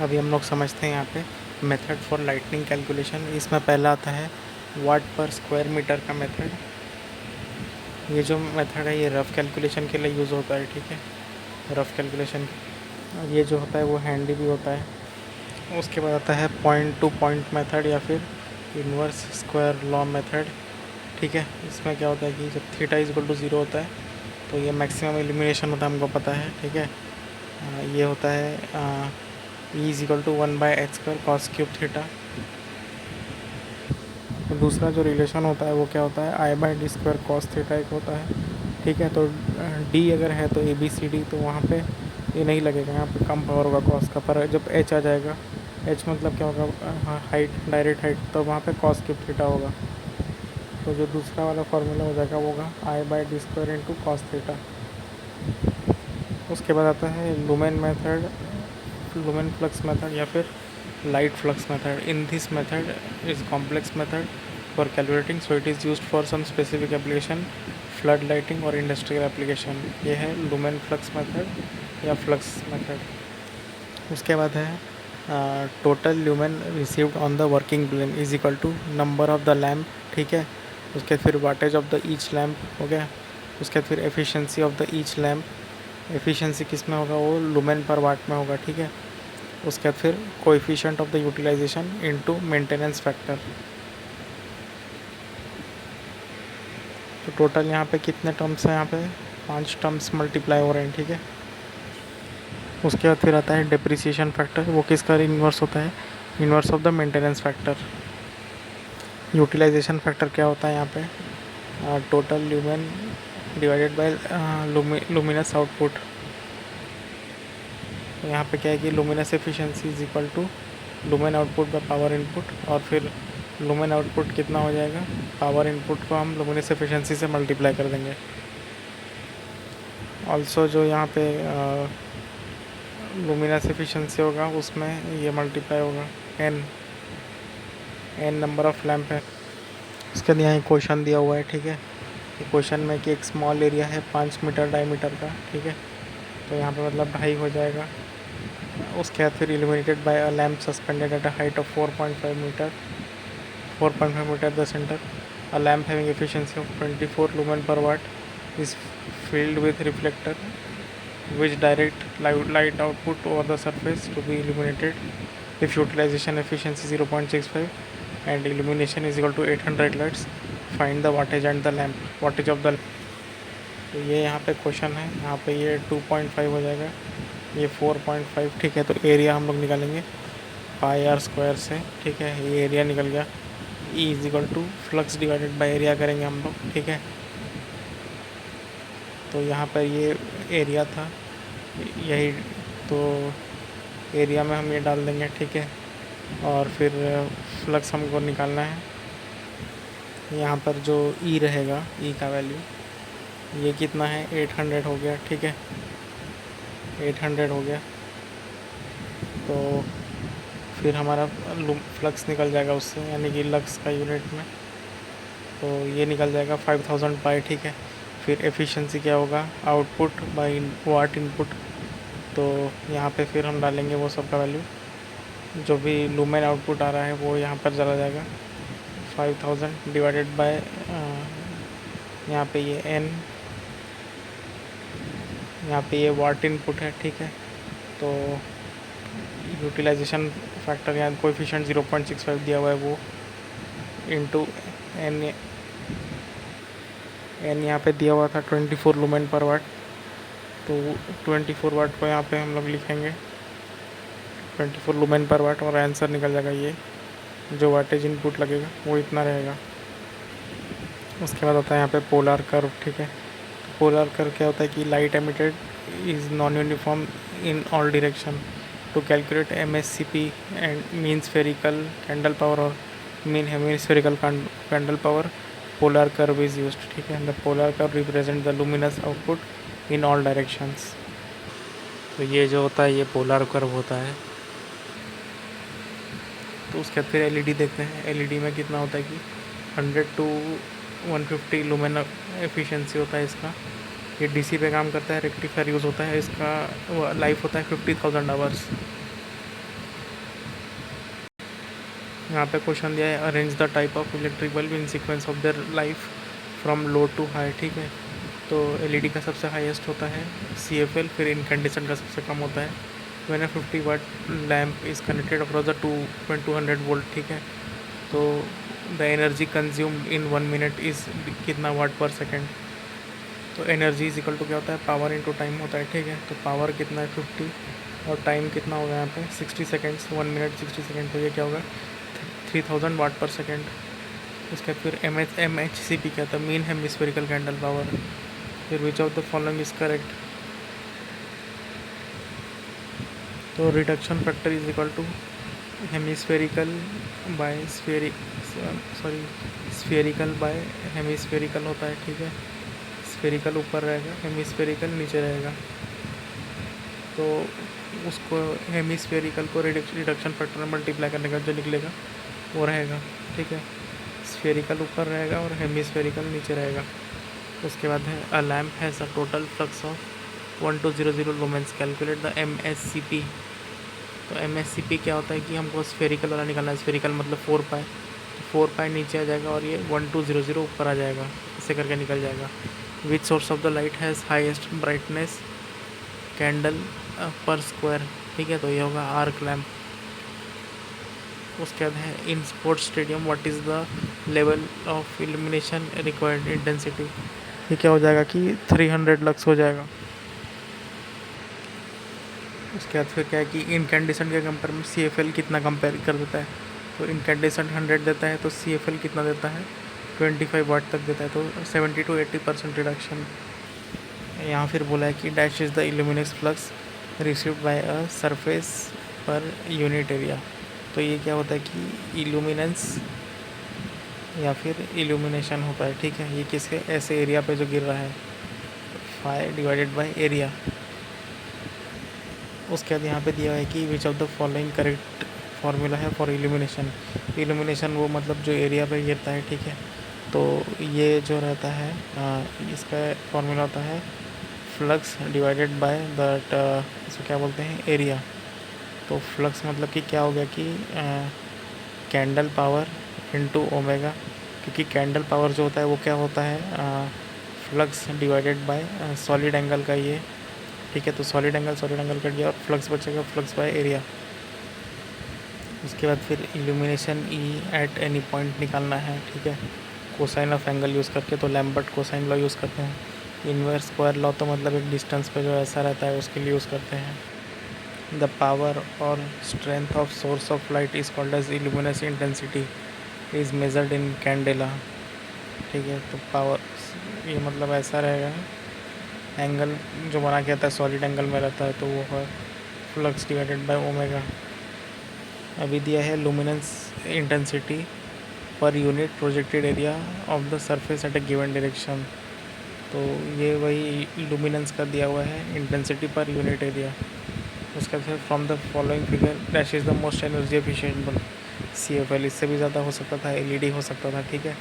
अभी हम लोग समझते हैं यहाँ पे मेथड फॉर लाइटनिंग कैलकुलेशन। इसमें पहला आता है वाट पर स्क्वायर मीटर का मेथड। ये जो मेथड है ये रफ़ कैलकुलेशन के लिए यूज़ होता है, ठीक है, रफ़ कैलकुलेशन। और ये जो होता है वो हैंडी भी होता है। उसके बाद आता है पॉइंट टू पॉइंट मेथड या फिर इन्वर्स स्क्वायर लॉ मेथड, ठीक है। इसमें क्या होता है कि जब थीटा इज इक्वल टू 0 होता है तो ये मैक्सिमम एलिमिनेशन होता है, हमको पता है, ठीक है। ये होता है E is equal to 1/h² cos cube theta. तो दूसरा जो रिलेशन होता है वो क्या होता है, I/d² cos थीटा एक होता है, ठीक है। तो डी अगर है तो ABCD, तो वहाँ पे ये नहीं लगेगा, यहाँ पे कम पावर होगा कॉस का। पर जब एच आ जाएगा, एच मतलब क्या होगा, हाइट, डायरेक्ट हाइट, तो वहाँ पे cos क्यूब थीटा होगा। तो जो दूसरा वाला फार्मूला हो जाएगा वो होगा I/d² इंटू cos थीटा। उसके बाद आता है lumen method, lumen flux method या फिर light flux method. In this method is complex method for calculating, so it is used for some specific application, flood lighting और इंडस्ट्रियल एप्लीकेशन। ये है lumen flux method या flux method. उसके बाद है total lumen received on the working beam is equal to number of the lamp, ठीक है। उसके फिर wattage of the each lamp हो गया। उसके फिर efficiency of the each lamp, efficiency किस में होगा, वो लुमेन पर वाट में होगा, ठीक है। उसके बाद फिर coefficient of the utilization into maintenance factor. तो टोटल यहाँ पे कितने टर्म्स हैं, यहाँ पे 5 टर्म्स मल्टीप्लाई हो रहे हैं, ठीक है। उसके बाद फिर आता है डेप्रिसिएशन फैक्टर, वो किसका इन्वर्स होता है, inverse of the maintenance factor. Utilization factor क्या होता है यहाँ पे, total lumen divided by luminous output. तो यहाँ पे क्या है कि luminous efficiency is equal to lumen output by power input, और फिर लुमेन आउटपुट कितना हो जाएगा, पावर इनपुट को हम लुमिनस एफिशिएंसी से मल्टीप्लाई कर देंगे। ऑल्सो जो यहाँ पे लुमिनस एफिशिएंसी होगा उसमें ये मल्टीप्लाई होगा, एन नंबर ऑफ लैम्प है। उसके लिए यहाँ क्वेश्चन दिया हुआ है, ठीक है। क्वेश्चन में कि एक स्मॉल एरिया है 5 मीटर डायमीटर का, ठीक है। तो यहाँ पे मतलब 2.5 हो जाएगा। उसके बाद फिर illuminated by a lamp suspended at a height of 4.5 metre, 4.5 metre the centre. A lamp having efficiency of 24 lumen per watt is filled with reflector which direct light output over the surface to be illuminated if utilization efficiency 0.65 and illumination is equal to 800 lux. Find the wattage and the lamp wattage of the। तो ये यहाँ पे question है, यहाँ पे ये 2.5 हो जाएगा, ये 4.5, ठीक है। तो एरिया हम लोग निकालेंगे πr² से, ठीक है। ये एरिया निकल गया, E is equal to flux divided by area करेंगे हम लोग, ठीक है। तो यहाँ पर ये एरिया था, यही, तो एरिया में हम ये डाल देंगे, ठीक है। और फिर फ्लक्स हमको निकालना है। यहाँ पर जो ई रहेगा, ई का वैल्यू ये कितना है, 800 हो गया, ठीक है, 800 हो गया। तो फिर हमारा फ्लक्स निकल जाएगा उससे, यानी कि लक्स का यूनिट में, तो ये निकल जाएगा 5000 पाई, ठीक है। फिर एफिशिएंसी क्या होगा, आउटपुट बाय वाट इनपुट। तो यहाँ पे फिर हम डालेंगे वो सब का वैल्यू, जो भी लुमेन आउटपुट आ रहा है वो यहाँ पर चला जाएगा, 5000 डिवाइडेड बाय यहाँ पे ये n, यहाँ पे ये वाट इनपुट है, ठीक है। तो यूटिलाइजेशन फैक्टर यहाँ कोएफिशिएंट 0.65 दिया हुआ है, वो इंटू n, यहाँ पे दिया हुआ था 24 लुमेन पर वाट। तो 24 वाट को यहाँ पे हम लोग लिखेंगे 24 लुमेन पर वाट, और आंसर निकल जाएगा ये, जो वाटेज इनपुट लगेगा वो इतना रहेगा। उसके बाद आता है यहाँ पे पोलर कर्व, ठीक है। तो पोलर कर्व क्या होता है कि light emitted is non uniform in all direction. To calculate MSCP and mean spherical candle power और mean hemispherical candle power, polar curve is used, ठीक है। The polar curve represent the luminous output in all directions. तो ये जो होता है ये polar curve होता है। तो उसके बाद फिर एलईडी देखते हैं। एलईडी में कितना होता है कि 100 to 150 लुमेन एफिशिएंसी होता है इसका। ये डीसी पे काम करता है, रेक्टिफायर यूज़ होता है, इसका लाइफ होता है 50,000 आवर्स। यहाँ पे क्वेश्चन दिया है arrange the type of electric bulb in sequence of their life from low to high, ठीक है। तो एलईडी का सबसे हाईएस्ट होता है CFL, फिर इनकैंडेसेंट का सबसे कम होता है। When 50 watt lamp is connected across the 200 volt, ठीक है। तो the energy consumed in 1 minute is कितना वाट पर सेकेंड। तो एनर्जी इज इक्वल टू क्या होता है, पावर इंटू टाइम होता है, ठीक है। तो पावर कितना है 50 और टाइम कितना होगा यहाँ पे 60 सेकेंड्स, 1 मिनट 60 सेकेंड, तो ये क्या होगा 3000 वाट पर सेकेंड। उसके बाद फिर MHCP क्या था, मीन हेमिस्फेरिकल कैंडल पावर। फिर which of the following is correct. तो reduction factor is equal to hemispherical by spherical by hemispherical होता है, ठीक है। स्फेरिकल ऊपर रहेगा, हेमिस्फेरिकल नीचे रहेगा। तो उसको हेमिस्फेरिकल को रिडक्शन फैक्टर में मल्टीप्लाई करने का जो निकलेगा वो रहेगा, ठीक है। स्फेरिकल ऊपर रहेगा और हेमिस्फेरिकल नीचे रहेगा। उसके बाद है अ lamp has a total flux of 1200 lumens, calculate the MSCP। तो MSCP क्या होता है कि हमको स्फेरिकल वाला निकालना है। स्फेरिकल मतलब 4 पाई, तो 4 पाई नीचे आ जाएगा और ये 1200 ऊपर आ जाएगा, ऐसे करके निकल जाएगा। Which source of the light has highest brightness candle पर स्क्वायर, ठीक है। तो ये होगा आर्क लैम्प। उसके बाद है in sports stadium what is the level of illumination required intensity. ये क्या हो जाएगा कि 300 लक्स हो जाएगा। उसके बाद फिर क्या है कि इनकैंडेसेंट के कंपेयर में CFL कितना कंपेयर कर देता है। तो इनकैंडेसेंट 100 देता है तो CFL कितना देता है 25 वाट तक देता है, तो 70 to 80% रिडक्शन। यहाँ फिर बोला है कि dash is the illuminance flux received by a surface per unit area. तो ये क्या होता है कि इल्यूमिनेंस या फिर इल्यूमिनेशन होता है, ठीक है। ये किसके ऐसे एरिया पे जो गिर रहा है, फाई डिवाइडेड बाय एरिया। उसके बाद यहाँ पे दिया है कि विच of the following correct formula है फॉर इल्यूमिनेशन। इल्यूमिनेशन वो मतलब जो एरिया पे गिरता है, ठीक है। तो ये जो रहता है इसका फार्मूला होता है फ्लक्स डिवाइडेड बाय दैट, इसको क्या बोलते हैं, एरिया। तो फ्लक्स मतलब कि क्या हो गया कि कैंडल पावर इनटू ओमेगा, क्योंकि कैंडल पावर जो होता है वो क्या होता है flux divided bye solid angle का ये, ठीक है। तो सॉलिड एंगल कट गया और फ्लक्स बचेगा, फ्लक्स बाय एरिया। उसके बाद फिर इल्यूमिनेशन एट एनी पॉइंट निकालना है, ठीक है, कोसाइन ऑफ एंगल यूज़ करके। तो लैम्बर्ट कोसाइन लॉ यूज़ करते हैं। इन्वर्स स्क्वायर लॉ तो मतलब एक डिस्टेंस पे जो ऐसा रहता है उसके लिए यूज़ करते हैं। द पावर और strength of source of light is called as luminous intensity is measured in candela, ठीक है। तो पावर ये मतलब ऐसा रहेगा, एंगल जो बना के आता है सॉलिड एंगल में रहता है, तो वो है फ्लक्स डिवाइडेड बाय ओमेगा। अभी दिया है luminous intensity per unit projected area of the surface at A given direction. तो ये वही लुमिनेंस का दिया हुआ है, इंटेंसिटी पर यूनिट एरिया। उसके बाद from the following figure dash is the most energy efficient bulb. CFL इससे भी ज़्यादा हो सकता था, LED हो सकता था, ठीक है।